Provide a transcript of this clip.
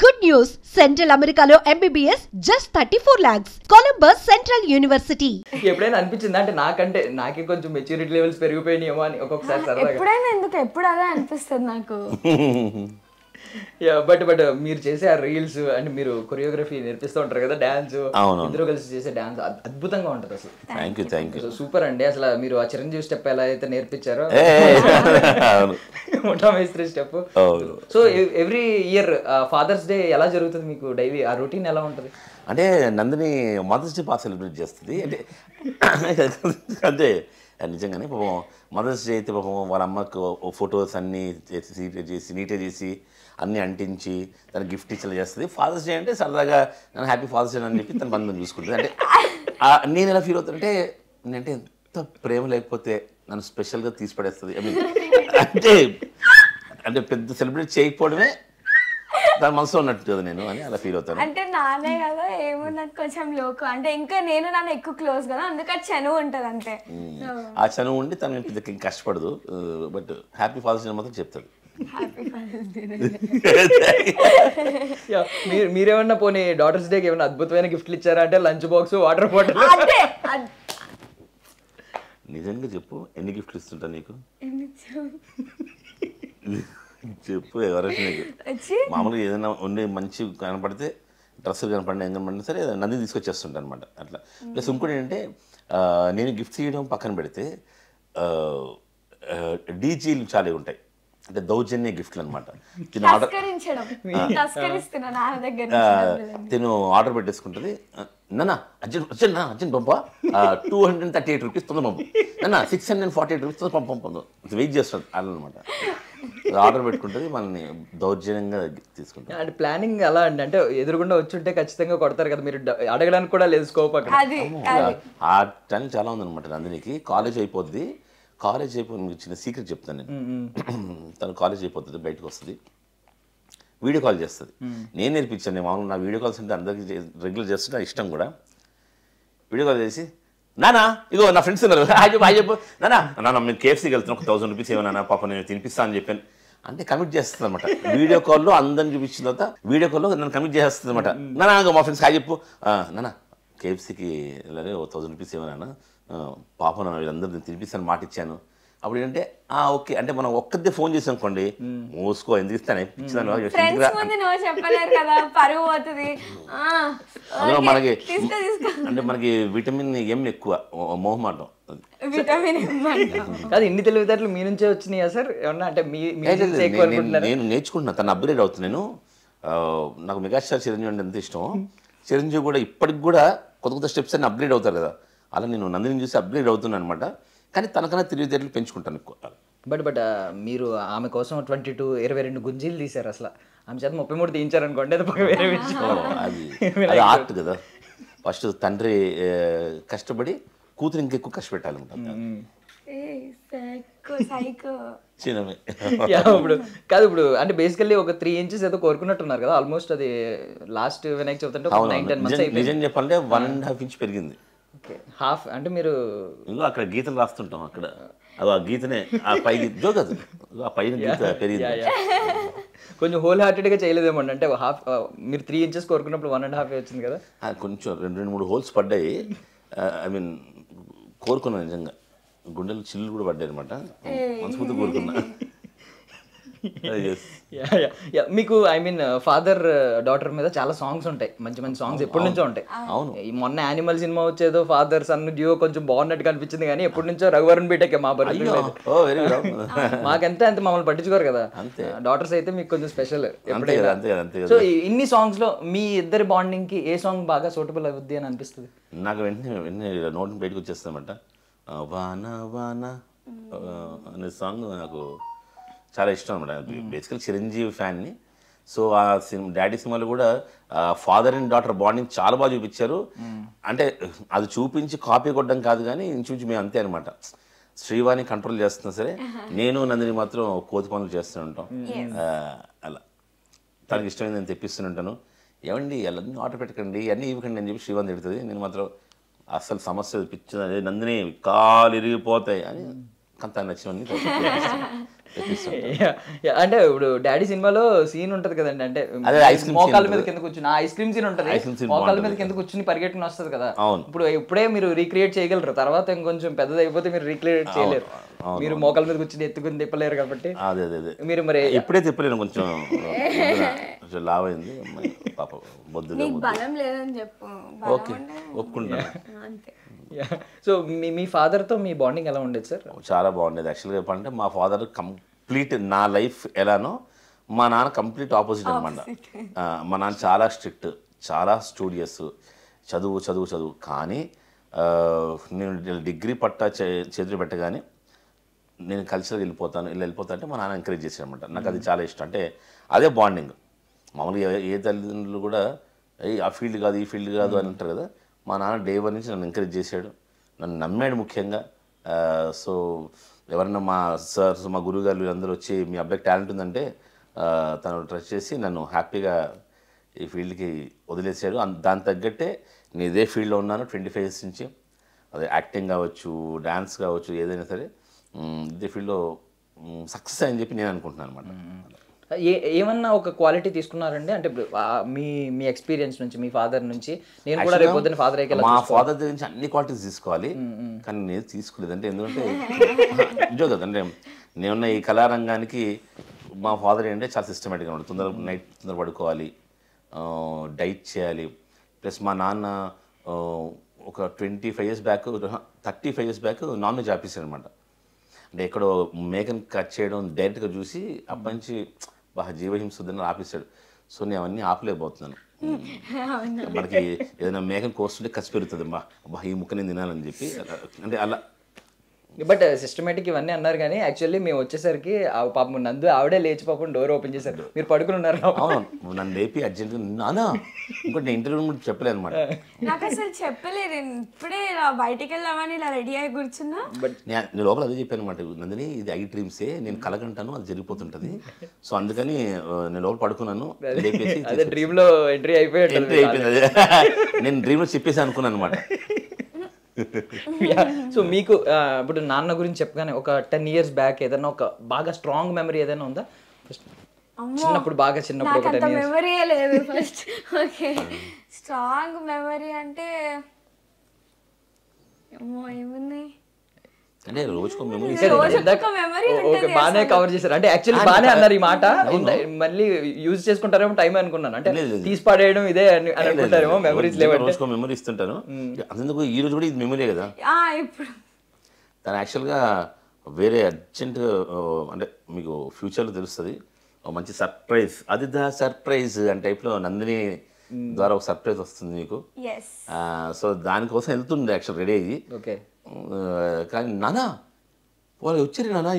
Good news! Central Americano MBBS just 34 lakhs. Columbus Central University. ఎప్పుడైనా అనిపించింది అంటే నాకే కొంచెం మెచ్యూరిటీ లెవెల్స్ పెరిగిపోయినాయేమో అని ఒక్కొక్కసారి సరదాగా. ఎప్పుడైనా ఎందుకు ఎప్పుడు అదే అనిపిస్తుంది నాకు. బట్ మీరు చేసే ఆ రీల్స్ అంటే మీరు కొరియోగ్రఫీ నేర్పిస్తూ ఉంటారు కదా, డాన్స్ ఇద్దరు కలిసి చేసే డాన్స్ అద్భుతంగా ఉంటది అసలు. థ్యాంక్ యూ సూపర్ అండి. అసలు మీరు ఆ చిరంజీవి స్టెప్ ఎలా అయితే నేర్పించారో ముఠా మేస్త్రి step. So every year fathers day ఎలా జరుగుతుంది మీకు? డైలీ ఆ రొటీన్ ఎలా ఉంటుంది? అంటే నందిని మదర్స్ డే బాగా సెలబ్రేట్ చేస్తుంది. అంటే నిజంగానే పాపం మదర్స్ డే అయితే పాపం వాళ్ళ అమ్మకు ఫొటోస్ అన్నీ చేసి నీట్గా చేసి అన్నీ అంటించి తన గిఫ్ట్ ఇచ్చేలా చేస్తుంది. ఫాదర్స్ డే అంటే సరదాగా నన్ను హ్యాపీ ఫాదర్స్ డే అని చెప్పి తన పని చూసుకుంటుంది. అంటే నేను ఎలా ఫీల్ అవుతానంటే నేనంటే ఎంత ప్రేమ లేకపోతే నన్ను స్పెషల్గా తీసి పడేస్తుంది. ఐ మీన్ అంటే పెద్ద సెలబ్రేట్ చేయకపోవడమే దాని మనసులో ఉన్నట్టు కదా నేను అని అలా ఫీల్ అవుతాను. అంటే నానే కదా ఏమో నాకు కొంచెం లోకు అంటే ఇంకా నేను నాన్న ఎక్కువ క్లోజ్ కదా, అందుకే చనువు ఉంటుంది అంతే. ఆ చనువు ఉండి తను పెద్ద కష్టపడదు. బట్ హ్యాపీ ఫాదర్స్ డే మాత్రం చెప్తాడు. మీరేమన్నా పోనీ డాటర్స్ డేకి ఏమైనా అద్భుతమైన గిఫ్ట్లు ఇచ్చారా? అంటే లంచ్ బాక్స్, వాటర్ బాటిల్. నిజంగా చెప్పు, ఎన్ని గిఫ్ట్లు ఇస్తుంటా నీకు? చెప్పు ఎవరైనా నీకు మామూలుగా ఏదైనా ఉండే మంచి కనపడితే డ్రెస్సులు కనపడినా ఏం కనపడినా సరే నంది తీసుకొచ్చేస్తుంటా అనమాట. అట్లా ప్లస్ ఇంకోటి ఏంటంటే నేను గిఫ్ట్స్ ఇవ్వడం పక్కన పెడితే డీజీలు చాలా ఉంటాయి. అంటే దౌర్జన్య గిఫ్ట్లు అనమాట. తిను ఆర్డర్ పెట్టేసుకుంటుంది. నాన్న అర్జెంట్ పంప 238 రూపీస్ తొందర పంపు, నాన్న 648 రూపీస్ తొందర పంపదు వెయిట్ చేస్తుంది అలా అనమాట. ఆర్డర్ పెట్టుకుంటుంది, మనల్ని దౌర్జన్యంగా తీసుకుంటాం. అంటే ప్లానింగ్ అలా అండి. అంటే ఎదురుగుండా వచ్చుంటే ఖచ్చితంగా కొడతారు కదా, మీరు అడగడానికి కూడా లేదు స్కోప్ అక్కడ. ఆ టైం చాలా ఉందన్నమాట. నందినికి కాలేజ్ అయిపోద్ది. కాలేజ్ అయిపోయి మీకు చిన్న సీక్రెట్ చెప్తాను నేను. తను కాలేజ్ అయిపోతుంది, బయటకు వస్తుంది, వీడియో కాల్ చేస్తుంది. నేను నేర్పించాను. నేను మామూలు నా వీడియో కాల్స్ అంటే అందరికీ రెగ్యులర్ చేస్తుంటే ఇష్టం కూడా. వీడియో కాల్ చేసి నానా ఇగో నా ఫ్రెండ్స్ ఉన్నారు, చెప్పు నాన్న మీరు కేఎఫ్సీకి వెళ్తున్నాను, 1000 రూపీస్ ఏమన్నా పాప నేను తినిపిస్తాను అని చెప్పాను. అంటే కమిట్ చేస్తుంది అనమాట. వీడియో కాల్లో అందరిని చూపించిన తర్వాత వీడియో కాల్లో నన్ను కమిట్ చేస్తుంది అనమాట. నాన్న మా ఫ్రెండ్స్ చెప్పు, నాన్న కేఎఫ్సీకి వెళ్ళాలి, 1000 రూపీస్ ఏమన్నా పాప నన్ను వీళ్ళందరూ తినిపిస్తాను మాట ఇచ్చాను. అప్పుడు ఏంటంటే ఓకే అంటే మనం ఒక్కదే ఫోన్ చేసాం అనుకోండి, మోసుకో ఎందుకు ఇస్తాను అందులో మనకి అంటే మనకి విటమిన్ ఎం ఎక్కువ, మొహమాటం. కాదు ఇన్ని తెలివితేటలు మీ నుంచే వచ్చినాయా సార్? ఏమన్నా అంటే నేను నేర్చుకుంటున్నాను, తను అప్గ్రేడ్ అవుతున్నాను. నాకు మెగాస్టార్ చిరంజీవి అంటే ఎంత ఇష్టం. చిరంజీవి కూడా ఇప్పటికి కూడా కొత్త స్టెప్స్ అన్ని అప్గ్రేడ్ అవుతారు కదా, అలా నేను నందిని చూసి అప్గ్రేడ్ అవుతున్నాను అనమాట. కానీ తనకన్నా తెలివితేటలు పెంచుకుంటాను ఎక్కువ. బట్ మీరు ఆమె కోసం 22 గుంజీలు తీశారు. అసలు ఆమె చేత 33 తీయించారనుకోండి, అది వేరే విషయం. అది ఆర్ట్ కదా. ఫస్ట్ తండ్రి కష్టపడి కూతురు ఇంకెక్కువ కష్టపెట్టాలన్నమాట. ఇప్పుడు అంటే బేసికల్లీ ఒక 3 inches ఏదో కోరుకున్నట్టున్నారు కదా, ఆల్మోస్ట్ అది లాస్ట్ వినాయక చవితి అంటే 9-10 months అయిపోయింది. నిజం చెప్పాలంటే 1.5 inch పెరిగింది. హాఫ్ అంటే మీరు అక్కడ గీతలు రాస్తుంటాం, అక్కడ ఆ గీతనే ఆ పై జోక్ అది ఆ పైన గీత పెరిగింది. కొంచెం హోల్ హార్టెడ్గా చేయలేదేమో అంటే హాఫ్. మీరు 3 inches కోరుకున్నప్పుడు 1.5 వచ్చింది కదా. కొంచెం 2-3 హోల్స్ పడ్డాయి. ఐ మీన్ కోరుకున్నాను నిజంగా, గుండెలు చిల్లు కూడా పడ్డాయి అనమాట. మనస్ఫూర్తి కోరుకున్నా. మీకు ఐ మీన్ ఫాదర్ డాటర్ మీద చాలా సాంగ్స్ ఉంటాయి, మంచి మంచి సాంగ్స్ ఎప్పటి నుంచో ఉంటాయి. అవును, మొన్న యానిమల్ సినిమా వచ్చేదో ఫాదర్ సన్ డ్యూ కొంచెం బాగున్నట్టు కనిపించింది, కానీ ఎప్పటి నుంచో రఘువరన్ బీటెక్ మా మాకంతే అంతే, మమ్మల్ని పట్టించుకోరు కదా. డాటర్స్ అయితే మీకు కొంచెం స్పెషల్. సో ఇన్ని సాంగ్స్ లో మీ ఇద్దరి బాండింగ్ కి ఏ సాంగ్ బాగా సూటబుల్ అవుద్ది అని అనిపిస్తుంది? నాకు వెంటనే నోట్ బయటకు వచ్చేస్తామంట. వాన వాన అనే సాంగ్ నాకు చాలా ఇష్టం అనమాట. బేసికల్ చిరంజీవి ఫ్యాన్ని. సో ఆ డాడీ సినిమాలో కూడా ఫాదర్ అండ్ డాటర్ బాండింగ్ చాలా బాగా చూపించారు. అంటే అది చూపించి కాపీ కొట్టడం కాదు, కానీ ఇంచుమించు మేము అంతే అనమాట. శ్రీవాణి కంట్రోల్ చేస్తున్నా సరే, నేను నందిని మాత్రం కోతి పనులు చేస్తూ ఉంటాం. అలా తనకి ఇష్టమైంది నేను తెప్పిస్తుంటాను. ఏమండి అన్నీ ఆర్డర్ పెట్టకండి, అన్నీ ఇవ్వకండి అని చెప్పి శ్రీవాణి తిడుతుంది. నేను మాత్రం అసలు సమస్య పిచ్చి నందిని కాలు ఇరిగిపోతాయి అని అంత నచ్చినవన్నీ అంటే ఇప్పుడు డాడీ సినిమాలో సీన్ ఉంటది కదండి, అంటే అదే ice cream మోకాళ్ళ scene మీద కింద కూర్చుని ఐస్ క్రీమ్ సీన్ ఉంటది, Ice cream scene మోకాళ్ళ మీద బాగుంటది. కింద కూర్చుని పరిగెట్టుకుని వస్తుంది కదా. అవును. ఇప్పుడే మీరు రీక్రియేట్ చేయగలరు, తర్వాత ఇంకొంచెం పెద్దది అయిపోతే మీరు రీక్రియేట్ చేయలేరు. మీరు మోకాళ్ళ మీద కూర్చుని ఎత్తుకుని తిప్పలేరు కాబట్టి. అదే మీరు మరి ఎప్పుడే తిప్పలేను, కొంచెం కొంచెం లావ్ అయింది పాప, బొద్దుగా నీకు బలం లేదని చెప్పు, ఓకే ఒప్పుకుంటాను. అంతే. సో మీ ఫాదర్తో మీ బాండింగ్ ఎలా ఉండేది సార్? చాలా బాగుండేది. యాక్చువల్గా చెప్పాలంటే మా ఫాదర్ కంప్లీట్ నా లైఫ్ ఎలానో మా నాన్న కంప్లీట్ ఆపోజిట్ అనమాట. మా నాన్న చాలా స్ట్రిక్ట్, చాలా స్టూడియస్, చదువు చదువు చదువు. కానీ నేను డిగ్రీ పట్టా చేతులు పెట్టగానే నేను కల్చర్కి వెళ్ళిపోతా అంటే మా నాన్న ఎంకరేజ్ చేశాడు అనమాట. నాకు అది చాలా ఇష్టం. అంటే అదే బాండింగ్. మామూలుగా ఏ తల్లిదండ్రులు కూడా ఆ ఫీల్డ్ కాదు ఈ ఫీల్డ్ కాదు అని అంటారు కదా. మా నాన్న డే 1 నుంచి నన్ను ఎంకరేజ్ చేశాడు, నన్ను నమ్మాడు ముఖ్యంగా. సో ఎవరన్నా మా సార్స్ మా గురువుగారు వీళ్ళందరూ వచ్చి మీ అబ్బాయికి టాలెంట్ ఉందంటే తను ట్రస్ట్ చేసి నన్ను హ్యాపీగా ఈ ఫీల్డ్కి వదిలేసాడు. దాని తగ్గట్టే నేను ఇదే ఫీల్డ్లో ఉన్నాను 25 years నుంచి. అదే యాక్టింగ్ కావచ్చు, డ్యాన్స్ కావచ్చు, ఏదైనా సరే ఇదే ఫీల్డ్లో సక్సెస్ అని చెప్పి నేను అనుకుంటున్నాను అనమాట. ఏమన్నా ఒక క్వాలిటీ తీసుకున్నారండి? అంటే మీ ఎక్స్పీరియన్స్ నుంచి, మీ ఫాదర్ నుంచి, నేను కూడా రేపు పొద్దున్న ఫాదర్ అయ్యి మా ఫాదర్ దగ్గర నుంచి అన్ని క్వాలిటీస్ తీసుకోవాలి, కానీ నేను తీసుకోలేదు. అంటే ఎందుకంటే నిజం కదా, అంటే నేనున్న ఈ కళారంగానికి మా ఫాదర్ ఏంటంటే చాలా సిస్టమేటిక్గా ఉంటుంది. తొందర పడుకోవాలి, డైట్ చేయాలి. ప్లస్ మా నాన్న ఒక 25 years back 35 years back non veg ఆపేసాడు అనమాట. అంటే ఎక్కడో మేకను కట్ చేయడం డైరెక్ట్గా చూసి అప్పటి నుంచి బాగా జీవహింస వద్దని ఆపేశాడు. సో నేను అవన్నీ ఆపలేకపోతున్నాను. మనకి ఏదైనా మేకను కోస్తుంటే ఖర్చు పెరుగుతుంది, అబ్బా ఈ ముక్క నేను తినాలని చెప్పి. అంటే అలా బట్ సిస్టమేటిక్ ఇవన్నీ అన్నారు, కానీ యాక్చువల్లీ మేము వచ్చేసరికి పాపం నందు ఆవిడే లేచి పాపం డోర్ ఓపెన్ చేశారు, మీరు పడుకుని ఉన్నారు. అవును, నన్ను లేపి అర్జెంట్గా నానా ఇంకోటి నేను ఇంటర్వ్యూ చెప్పలేదు అనమాట. నాకు అసలు చెప్పలేదు, ఇప్పుడే ఇలా బయటికి వెళ్దామని ఇలా రెడీ అయ్యి కూర్చున్నా. నేను లోపల అదే చెప్పాను అనమాట, నందిని ఇది ఐ డ్రీమ్సే, నేను కలగంటాను అది జరిగిపోతుంటది. సో అందుకని నేను లోపల పడుకున్నాను, అదే డ్రీమ్ లో ఎంట్రీ అయిపోయింది. నేను డ్రీమ్ లో చెప్పేసి అనుకున్నాను అనమాట. సో మీకు ఇప్పుడు నాన్న గురించి చెప్పగానే ఒక 10 years బ్యాక్ ఏదైనా ఒక బాగా స్ట్రాంగ్ మెమరీ ఏదైనా ఉందా? చిన్నప్పుడు బాగా చిన్నప్పుడు ఒక 10 years మెమరీ లేదు ఫస్ట్. ఓకే, స్ట్రాంగ్ మెమరీ అంటే ఏముంది అంటే రోజుకో మెమరీ బాగానే కవర్ చేశారు. అంటే యాక్చువల్లీ బాగానే అన్నారు ఈ మాట, మళ్ళీ యూజ్ చేసుకుంటారేమో టైం అనుకున్నాను. అంటే తీసి పడేయడం ఇదే అని అనుకుంటారేమో, మెమరీస్ లేవు. రోజుకో మెమరీ ఇస్తుంటాను. అందుకు ఈ రోజు కూడా ఇది మెమరీ కదా. ఇప్పుడు తను యాక్చువల్గా వేరే అర్జెంట్, అంటే మీకు ఫ్యూచర్లో తెలుస్తుంది మంచి సర్ప్రైజ్, అది దా సర్ప్రైజ్ అని టైప్లో నందిని ద్వారా ఒక సర్ప్రైజ్ వస్తుంది మీకు. సో దానికోసం వెళ్తుంది యాక్చువల్ రెడీ అయ్యి. ఓకే, కానీ నానా వాళ్ళు వచ్చారు నానా